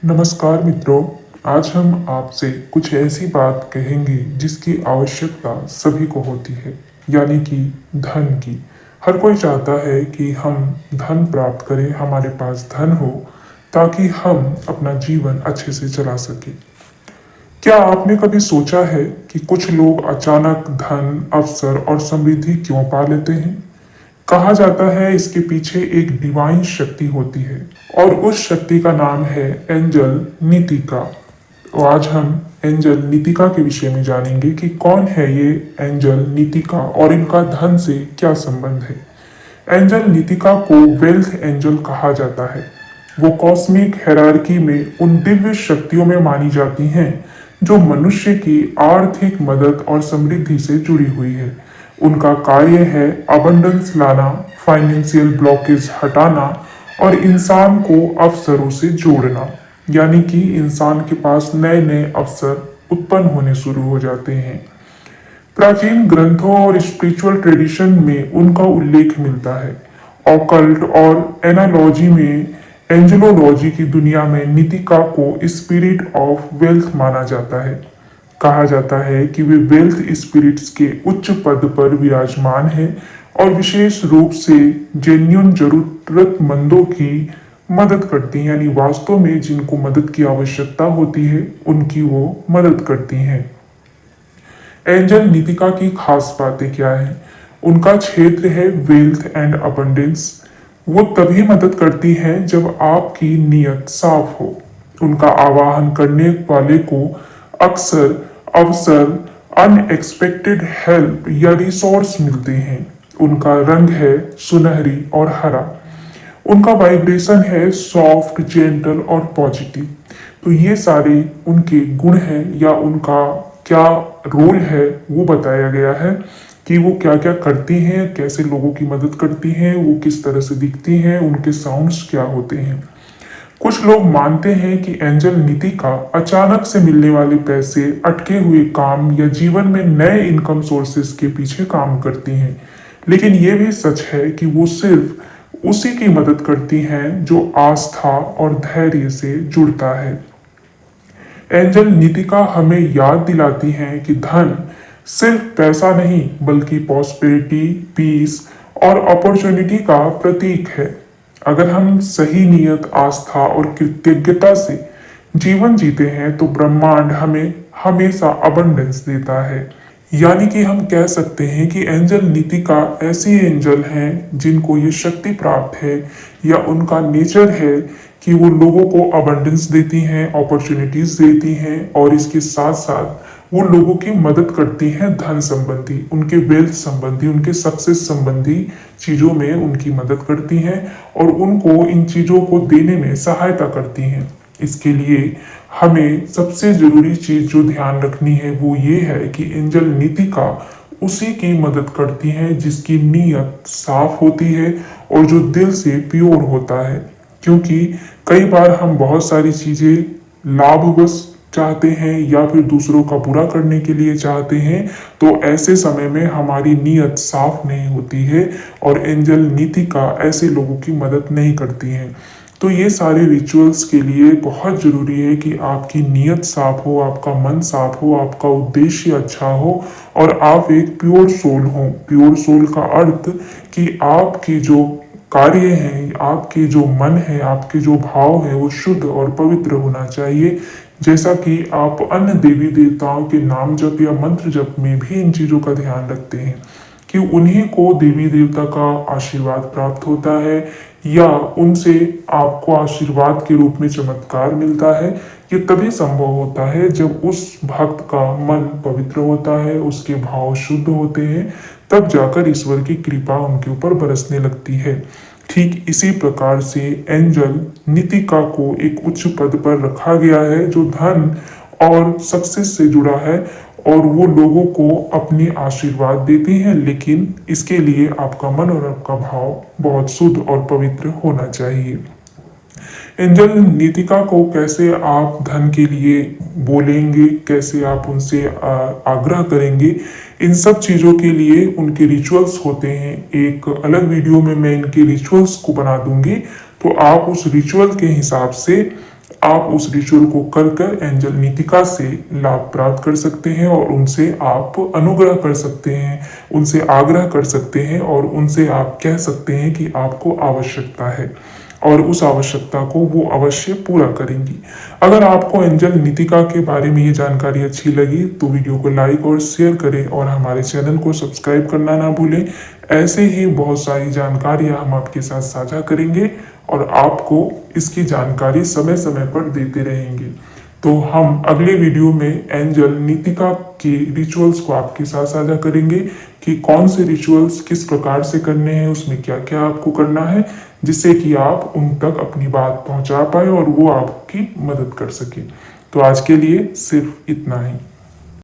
नमस्कार मित्रों। आज हम आपसे कुछ ऐसी बात कहेंगे जिसकी आवश्यकता सभी को होती है, यानी कि धन की। हर कोई चाहता है कि हम धन प्राप्त करें, हमारे पास धन हो, ताकि हम अपना जीवन अच्छे से चला सके। क्या आपने कभी सोचा है कि कुछ लोग अचानक धन, अवसर और समृद्धि क्यों पा लेते हैं? कहा जाता है इसके पीछे एक डिवाइन शक्ति होती है, और उस शक्ति का नाम है एंजल नीतिका। तो आज हम एंजल नीतिका के विषय में जानेंगे कि कौन है ये एंजल नीतिका और इनका धन से क्या संबंध है। एंजल नीतिका को वेल्थ एंजल कहा जाता है। वो कॉस्मिक हायरार्की में उन दिव्य शक्तियों में मानी जाती हैं जो मनुष्य की आर्थिक मदद और समृद्धि से जुड़ी हुई है। उनका कार्य है अबंडेंस लाना, फाइनेंशियल ब्लॉकेज हटाना और इंसान को अवसरों से जोड़ना, यानी कि इंसान के पास नए नए अवसर उत्पन्न होने शुरू हो जाते हैं। प्राचीन ग्रंथों और स्पिरिचुअल ट्रेडिशन में उनका उल्लेख मिलता है। ऑकल्ट और एनालॉजी में एंजेलोलॉजी की दुनिया में नीतिका को स्पिरिट ऑफ वेल्थ माना जाता है। कहा जाता है कि वे वेल्थ स्पिरिट्स के उच्च पद पर विराजमान हैं और विशेष रूप से जेन्युइन जरूरतमंदों की मदद करती हैं, यानी वास्तव में जिनको मदद की आवश्यकता होती है उनकी वो मदद करती हैं। एंजल नीतिका की खास बातें क्या है? उनका क्षेत्र है वेल्थ एंड अबंडेंस। वो तभी मदद करती है जब आपकी नीयत साफ हो। उनका आवाहन करने वाले को अक्सर अवसर, अनएक्सपेक्टेड हेल्प या रिसोर्स मिलते हैं। उनका रंग है सुनहरी और हरा। उनका वाइब्रेशन है सॉफ्ट, जेंटल और पॉजिटिव। तो ये सारे उनके गुण हैं, या उनका क्या रोल है वो बताया गया है कि वो क्या क्या करती हैं, कैसे लोगों की मदद करती हैं, वो किस तरह से दिखती हैं, उनके साउंड्स क्या होते हैं। कुछ लोग मानते हैं कि एंजल नीतिका अचानक से मिलने वाले पैसे, अटके हुए काम या जीवन में नए इनकम सोर्सेस के पीछे काम करती हैं। लेकिन ये भी सच है कि वो सिर्फ उसी की मदद करती हैं जो आस्था और धैर्य से जुड़ता है। एंजल नीतिका हमें याद दिलाती हैं कि धन सिर्फ पैसा नहीं बल्कि पॉस्पेरिटी, पीस और अपॉर्चुनिटी का प्रतीक है। अगर हम सही नियत, आस्था और कृतज्ञता से जीवन जीते हैं तो ब्रह्मांड हमें हमेशा अबंडेंस देता है। यानी कि हम कह सकते हैं कि एंजल नीतिका ऐसी एंजल हैं जिनको ये शक्ति प्राप्त है, या उनका नेचर है कि वो लोगों को अबंडेंस देती हैं, अपॉर्चुनिटीज देती हैं, और इसके साथ साथ वो लोगों की मदद करती हैं धन संबंधी, उनके वेल्थ संबंधी, उनके सक्सेस संबंधी चीजों में उनकी मदद करती हैं और उनको इन चीजों को देने में सहायता करती हैं। इसके लिए हमें सबसे जरूरी चीज जो ध्यान रखनी है वो ये है कि एंजल नीतिका उसी की मदद करती है जिसकी नीयत साफ होती है और जो दिल से प्योर होता है। क्योंकि कई बार हम बहुत सारी चीजें लाभवश चाहते हैं या फिर दूसरों का बुरा करने के लिए चाहते हैं, तो ऐसे समय में हमारी नीयत साफ नहीं होती है और एंजल नीतिका ऐसे लोगों की मदद नहीं करती हैं। तो ये सारे रिचुअल्स के लिए बहुत जरूरी है कि आपकी नीयत साफ हो, आपका मन साफ हो, आपका उद्देश्य अच्छा हो और आप एक प्योर सोल हो। प्योर सोल का अर्थ कि आपकी जो कार्य हैं, आपके जो मन है, आपके जो भाव है वो शुद्ध और पवित्र होना चाहिए। जैसा कि आप अन्य देवी देवताओं के नाम जप या मंत्र जप में भी इन चीजों का ध्यान रखते हैं कि उन्हीं को देवी देवता का आशीर्वाद प्राप्त होता है, या उनसे आपको आशीर्वाद के रूप में चमत्कार मिलता है। ये तभी संभव होता है जब उस भक्त का मन पवित्र होता है, उसके भाव शुद्ध होते हैं, तब जाकर ईश्वर की कृपा उनके ऊपर बरसने लगती है। ठीक इसी प्रकार से एंजल नीतिका को एक उच्च पद पर रखा गया है जो धन और सक्सेस से जुड़ा है, और वो लोगों को अपनी आशीर्वाद देती हैं, लेकिन इसके लिए आपका मन और आपका भाव बहुत शुद्ध और पवित्र होना चाहिए। एंजल नीतिका को कैसे आप धन के लिए बोलेंगे, कैसे आप उनसे आग्रह करेंगे, इन सब चीज़ों के लिए उनके रिचुअल्स होते हैं। एक अलग वीडियो में मैं इनके रिचुअल्स को बना दूंगी, तो आप उस रिचुअल के हिसाब से आप उस रिचुअल को कर कर एंजल नीतिका से लाभ प्राप्त कर सकते हैं और उनसे आप अनुग्रह कर सकते हैं, उनसे आग्रह कर सकते हैं और उनसे आप कह सकते हैं कि आपको आवश्यकता है और उस आवश्यकता को वो अवश्य पूरा करेंगी। अगर आपको एंजल नीतिका के बारे में ये जानकारी अच्छी लगी तो वीडियो को लाइक और शेयर करें और हमारे चैनल को सब्सक्राइब करना ना भूलें। ऐसे ही बहुत सारी जानकारियां हम आपके साथ साझा करेंगे और आपको इसकी जानकारी समय समय पर देते रहेंगे। तो हम अगले वीडियो में एंजल नीतिका के रिचुअल्स को आपके साथ साझा करेंगे कि कौन से रिचुअल्स किस प्रकार से करने हैं, उसमें क्या क्या आपको करना है, जिससे कि आप उन तक अपनी बात पहुंचा पाए और वो आपकी मदद कर सके। तो आज के लिए सिर्फ इतना ही।